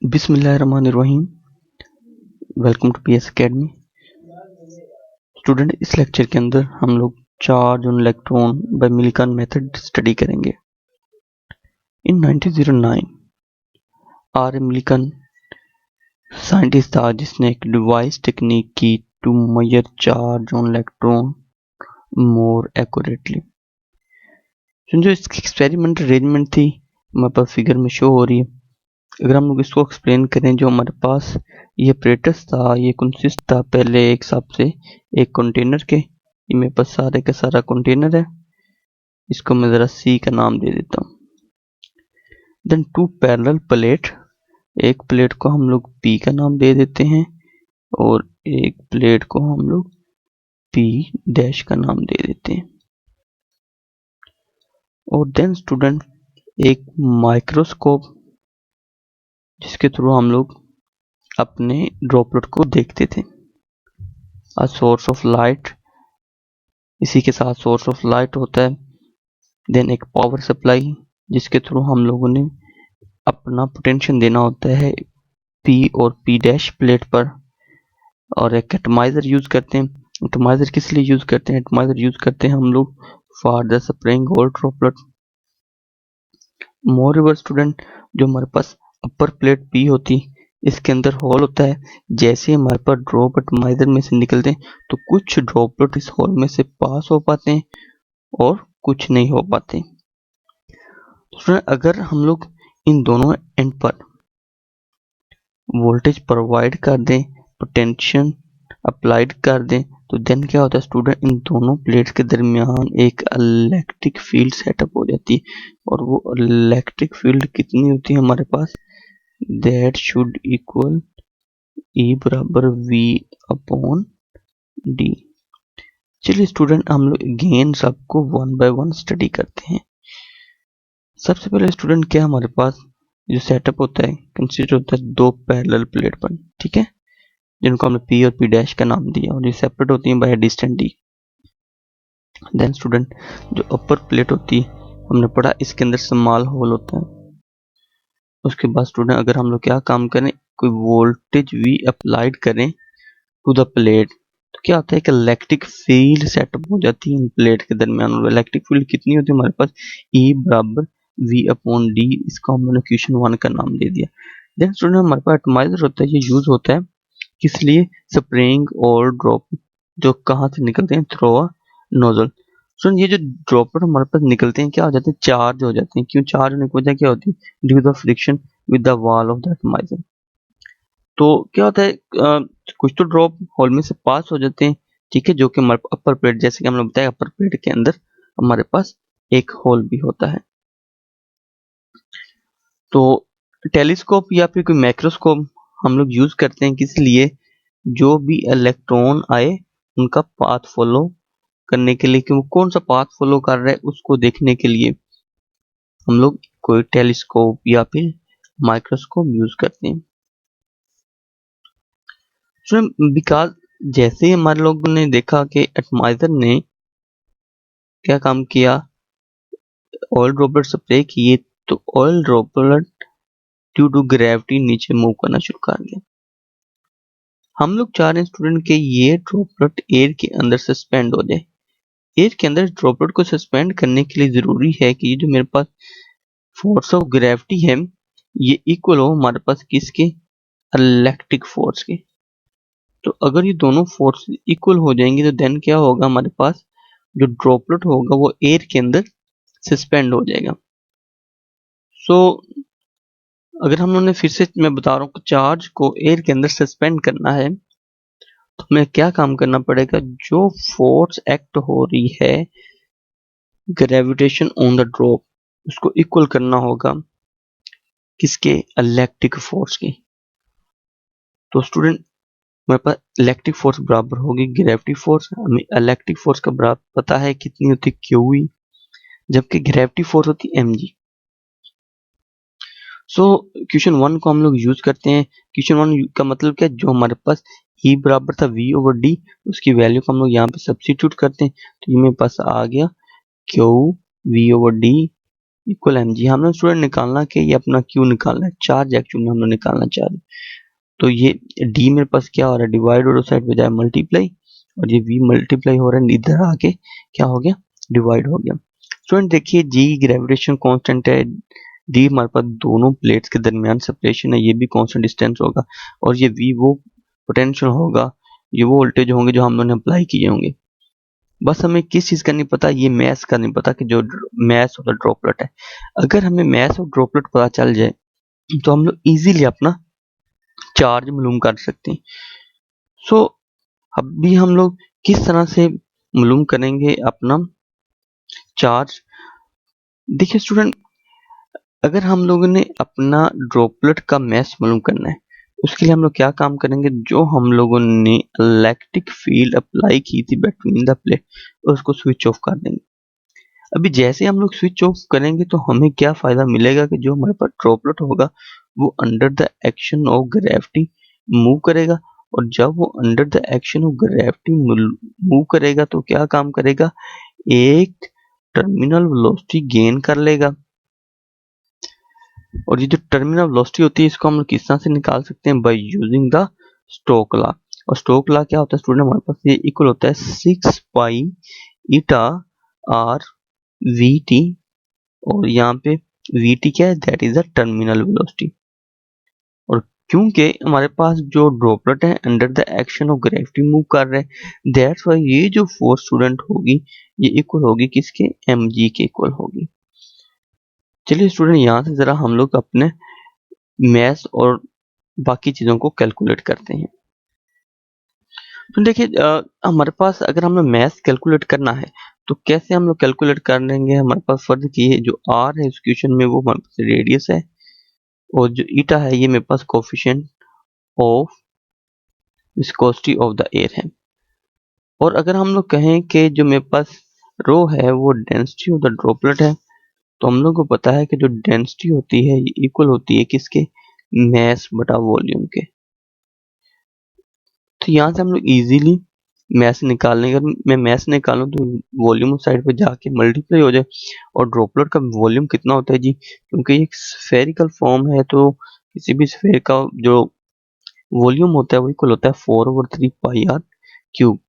बिस्मिल्लाहिर्रहमानिर्रहीम। Welcome to PS academy. Student, इस lecture के अंदर हम लोग charge on electron by Millikan method study करेंगे। इन 1909 आर मिल्कन साइंटिस्ट था जिसने एक डिवाइस टेक्निक की to measure charge on electron more accurately. जो इसकी एक्सपेरिमेंटल अरेंजमेंट थी हमारे पास फिगर में शो हो रही है। अगर हम लोग इसको एक्सप्लेन करें, जो हमारे पास ये अपरेटस था, ये कंसिस्ट था पहले एक हिसाब से एक कंटेनर के। ये मेरे पास सारे का सारा कंटेनर है, इसको मैं ज़रा सी का नाम दे देता हूँ। देन टू पैरेलल प्लेट, एक प्लेट को हम लोग पी का नाम दे देते हैं और एक प्लेट को हम लोग पी डैश का नाम दे देते हैं। और देन स्टूडेंट, एक माइक्रोस्कोप जिसके थ्रू हम लोग अपने ड्रॉपलेट को देखते थे। अ सोर्स ऑफ लाइट, इसी के साथ सोर्स ऑफ लाइट होता है। देन एक पावर सप्लाई जिसके थ्रू हम लोगों ने अपना पोटेंशियल देना होता है पी और पी डैश प्लेट पर। और एक एटमाइजर यूज करते हैं। एटमाइजर किस लिए यूज करते हैं? एटमाइजर यूज करते हैं हम लोग for the spraying hole droplet. Moreover student, जो हमारे पास अपर प्लेट पी होती, इसके अंदर होल होता है। जैसे हमारे पास ड्रॉप एटमाइजर में से निकलते हैं तो कुछ ड्रॉपलेट इस होल में से पास हो पाते हैं और कुछ नहीं हो पाते। तो अगर हम लोग इन दोनों एंड पर वोल्टेज प्रोवाइड कर दें, पोटेंशियल अप्लाइड कर दें, तो देन क्या होता है स्टूडेंट, इन दोनों प्लेट्स के दरमियान एक इलेक्ट्रिक फील्ड सेटअप हो जाती है। और वो इलेक्ट्रिक फील्ड कितनी होती है हमारे पास? दैट शुड इक्वल E बराबर V अपॉन D। चलिए स्टूडेंट, हम लोग अगेन सबको वन बाय वन स्टडी करते हैं। सबसे पहले स्टूडेंट, क्या हमारे पास जो सेटअप होता है कंसिस्ट होता है दो पैरेलल प्लेट पर, ठीक है, जिनको हमने P और P डैश का नाम दिया और ये सेपरेट होती हैं by distance D। Then student, जो अपर प्लेट होती है हमने पढ़ा इसके अंदर स्मॉल होल होता है। उसके बाद स्टूडेंट, अगर हम लोग क्या काम करें, कोई वोल्टेज V अप्लाइड करें टू द प्लेट, तो क्या होता है कि इलेक्ट्रिक फील्ड सेटअप हो जाती है इन प्लेट के दरमियान। और इलेक्ट्रिक फील्ड कितनी होती है हमारे पास? E बराबर V अपॉन D। इसको हमने क्वेश्चन 1 का नाम दे दिया। देन स्टूडेंट, हमारे पास एटमाइजर होता है, ये यूज होता है किस लिए? स्प्रेइंग और ड्रॉप जो कहाँ से निकलते हैं, थ्रू अ नोजल। स्टूडेंट, ये जो ड्रॉपलेट हमारे पास निकलते हैं क्या हो जाते हैं? चार्ज हो जाते हैं। क्यों चार्ज होने की वजह क्या होती है? Due to the friction with the wall of the atomizer. तो क्या होता है, कुछ तो ड्रॉप होल में से पास हो जाते हैं, ठीक है, जो कि हमारे अपर प्लेट, जैसे कि हमने बताया अपर प्लेट के अंदर हमारे पास एक होल भी होता है। तो टेलीस्कोप या फिर कोई माइक्रोस्कोप हम लोग यूज करते हैं किस लिए? जो भी इलेक्ट्रॉन आए उनका पाथ फॉलो करने के लिए, कि वो कौन सा पाथ फॉलो कर रहा है उसको देखने के लिए हम लोग कोई टेलीस्कोप या फिर माइक्रोस्कोप यूज करते हैं। बिकॉज जैसे ही हमारे लोगों ने देखा कि एटमाइजर ने क्या काम किया, ऑयल ड्रॉपलेट स्प्रे किए, तो oil droplet due to gravity नीचे मूव करना शुरू कर दिया। हम लोग चाह रहे हैं स्टूडेंट के ये ड्रॉपलेट एयर के अंदर सस्पेंड हो जाए। एयर के अंदर ड्रॉपलेट को सस्पेंड करने के लिए जरूरी है कि ये जो मेरे पास फोर्स ऑफ ग्रेविटी है ये इक्वल हो हमारे पास किसके? इलेक्ट्रिक फोर्स के। तो अगर ये दोनों फोर्स इक्वल हो जाएंगे तो देन क्या होगा, हमारे पास जो ड्रॉपलेट होगा वो एयर के अंदर सस्पेंड हो जाएगा। सो अगर हम लोगों ने फिर से मैं बता रहा हूँ चार्ज को एयर के अंदर सस्पेंड करना है तो हमें क्या काम करना पड़ेगा? जो फोर्स एक्ट हो रही है ग्रेविटेशन ऑन द ड्रॉप, उसको इक्वल करना होगा किसके? इलेक्ट्रिक फोर्स की। तो स्टूडेंट, हमारे पास इलेक्ट्रिक फोर्स बराबर होगी ग्रेविटी फोर्स। हमें इलेक्ट्रिक फोर्स का बराबर पता है कितनी होती है, QE, जबकि ग्रेविटी फोर्स होती है mg। सो क्वेश्चन 1 को हम लोग यूज करते हैं। क्वेश्चन 1 का मतलब क्या? जो हमारे पास E बराबर था V ओवर D, उसकी वैल्यू को हम लोग यहाँ पे सब्स्टिट्यूट करते हैं, तो ये मेरे पास आ गया Q V over D equal m g. हमने स्टूडेंट निकालना कि ये अपना क्यू निकालना है, चार्ज एक्चुअली में हमने निकालना चार्ज। तो ये डी मेरे पास क्या हो रहा है, डिवाइड हो रहा है, साइड पे जाए मल्टीप्लाई, और ये वी मल्टीप्लाई हो रहा है, इधर आके क्या हो गया, डिवाइड हो गया। स्टूडेंट देखिए जी ग्रेविटेशन कांस्टेंट है, डी हमारे पास दोनों प्लेट्स के दरमियान सेपरेशन है, ये भी कांस्टेंट डिस्टेंस होगा, और ये वी वो पोटेंशियल होगा, ये वो वोल्टेज होंगे जो हम लोगों ने अप्लाई किए होंगे। बस हमें किस चीज का नहीं पता, ये मैथ का नहीं पता कि जो मैथ और ड्रॉपलेट है। अगर हमें मैथ और ड्रॉपलेट पता चल जाए तो हम लोग इजीली अपना चार्ज मालूम कर सकते हैं। सो अभी हम लोग किस तरह से मालूम करेंगे अपना चार्ज। देखिए स्टूडेंट, अगर हम लोगों ने अपना ड्रॉपलेट का मैथ मालूम करना है, उसके लिए हम लोग क्या काम करेंगे, जो हम लोगों ने इलेक्ट्रिक फील्ड अप्लाई की थी बिटवीन द प्लेट, उसको स्विच ऑफ कर देंगे। अभी जैसे हम लोग स्विच ऑफ करेंगे तो हमें क्या फायदा मिलेगा कि जो हमारे पास ड्रॉपलेट होगा वो under the action of gravity move करेगा, और जब वो under the action of gravity move करेगा तो क्या काम करेगा, एक टर्मिनल वेलोसिटी गेन कर लेगा। और ये जो टर्मिनल वेलोसिटी होती है इसको हम लोग किस तरह से निकाल सकते हैं, by using the Stoke law. और स्टोक लॉ क्या होता है स्टूडेंट, हमारे पास ये इक्वल होता है 6 pi eta R V T, और यहाँ पे वी टी क्या है, that is the terminal velocity. और क्योंकि हमारे पास जो ड्रॉपलेट है under the action of gravity move कर रहे हैं, दैट्स वाई ये जो फोर्स स्टूडेंट होगी ये इक्वल होगी किसके, एम जी के इक्वल होगी। चलिए स्टूडेंट, यहाँ से जरा हम लोग अपने मैथ्स और बाकी चीजों को कैलकुलेट करते हैं। तो देखिए हमारे पास अगर हमें मैथ्स कैलकुलेट करना है तो कैसे हम लोग कैलकुलेट कर लेंगे। हमारे पास फर्ज की है जो आर है इस क्वेश्चन में वो हमारे पास रेडियस है, और जो ईटा है ये मेरे पास coefficient of viscosity of the air है। और अगर हम लोग कहें कि जो मेरे पास रो है वो डेंसिटी ऑफ द ड्रॉपलेट है, तो हम लोग को पता है कि जो डेंसिटी होती है ये इक्वल होती है किसके, मैस बटा वॉल्यूम के। तो यहाँ से हम लोग इजीली मैस निकाल लेंगे। अगर मैं मैस निकालूं तो वॉल्यूम उस साइड पे जाके मल्टीप्लाई हो जाए, और ड्रॉपलेट का वॉल्यूम कितना होता है जी, क्योंकि ये स्फेरिकल फॉर्म है तो किसी भी स्फेयर का जो वॉल्यूम होता है वो इक्वल होता है 4/3 pi R cube.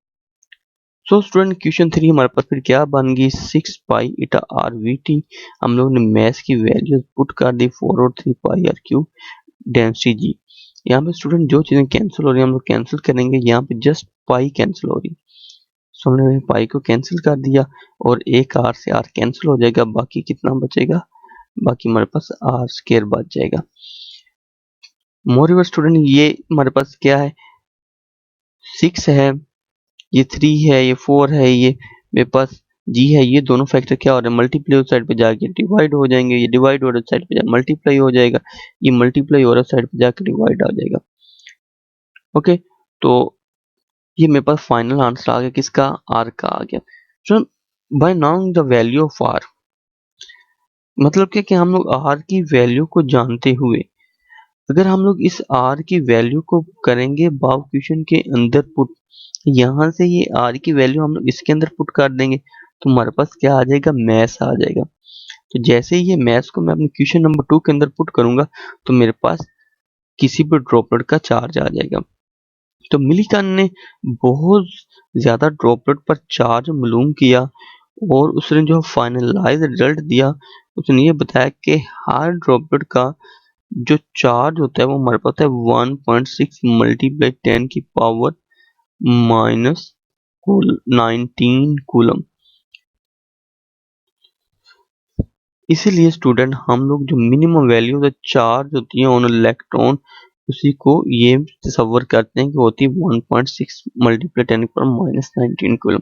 So student question 3 हमारे पास फिर क्या बन गई, 6 pi eta R V T. हम लोग ने मैस की वैल्यू पुट कर दी 4/3 pi R cube density G. यहाँ पे स्टूडेंट जो चीजें कैंसिल हो रही है हम लोग कैंसिल करेंगे, यहाँ पे जस्ट पाई कैंसिल हो रही, सो हमने पाई को कैंसिल कर दिया, और एक आर से आर कैंसिल हो जाएगा, बाकी कितना बचेगा, बाकी हमारे पास आर स्क्वायर बच जाएगा। मोर स्टूडेंट ये हमारे पास क्या है, 6 है, ये 3 है, ये 4 है, ये मेरे पास जी है, ये दोनों फैक्टर क्या हो रहे हैं, मल्टीप्लाई उस साइड पे जाके डिवाइड हो जाएंगे, ये डिवाइड हो रहा है साइड पे जाके मल्टीप्लाई हो जाएगा, ये मल्टीप्लाई हो रहा है साइड पे जाके डिवाइड आ जाएगा। ओके, तो ये मेरे पास फाइनल आंसर आ गया किसका, आर का आ गया। So by knowing the value of R, मतलब क्या कि हम लोग आर की वैल्यू को जानते हुए अगर हम लोग इस आर की वैल्यू को करेंगे बाव क्वेश्चन के अंदर पुट, यहाँ से ये आर की वैल्यू हम लोग इसके अंदर पुट कर देंगे तो हमारे पास क्या आ जाएगा, मैथ आ जाएगा। तो जैसे ही ये मैथ्स को मैं अपने क्वेश्चन नंबर 2 के अंदर पुट करूंगा तो मेरे पास किसी भी ड्रॉपलेट का चार्ज आ जाएगा। तो मिलीकन ने बहुत ज्यादा ड्रॉपलेट पर चार्ज मालूम किया, और उसने जो फाइनलाइज रिजल्ट दिया उसने ये बताया कि हर ड्रॉपलेट का जो चार्ज होता है वो हमारे पास है 1.6 मल्टीप्लाई 10 की पावर माइनस 19 कूलम। इसीलिए स्टूडेंट हम लोग जो minimum value of the charge होती है ऑन इलेक्ट्रॉन उसी को ये तस्वर करते हैं कि होती है 1.6 मल्टीप्लाई 10 की power minus 19 coulomb.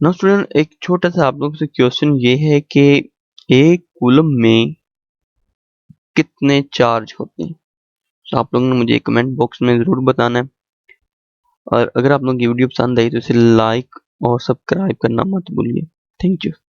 Now student एक छोटा सा आप लोगों से क्वेश्चन ये है कि एक कूलम में कितने चार्ज होते हैं। तो आप लोगों ने मुझे कमेंट बॉक्स में जरूर बताना है, और अगर आप लोगों की वीडियो पसंद आई तो इसे लाइक और सब्सक्राइब करना मत भूलिए। Thank you.